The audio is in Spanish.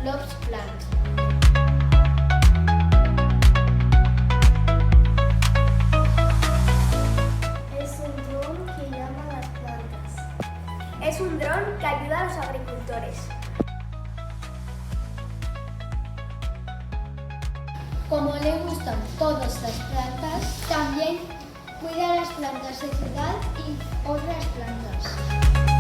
Loves Plants. Es un dron que llama a las plantas. Es un dron que ayuda a los agricultores. Como le gustan todas las plantas, también cuida las plantas de ciudad y otras plantas.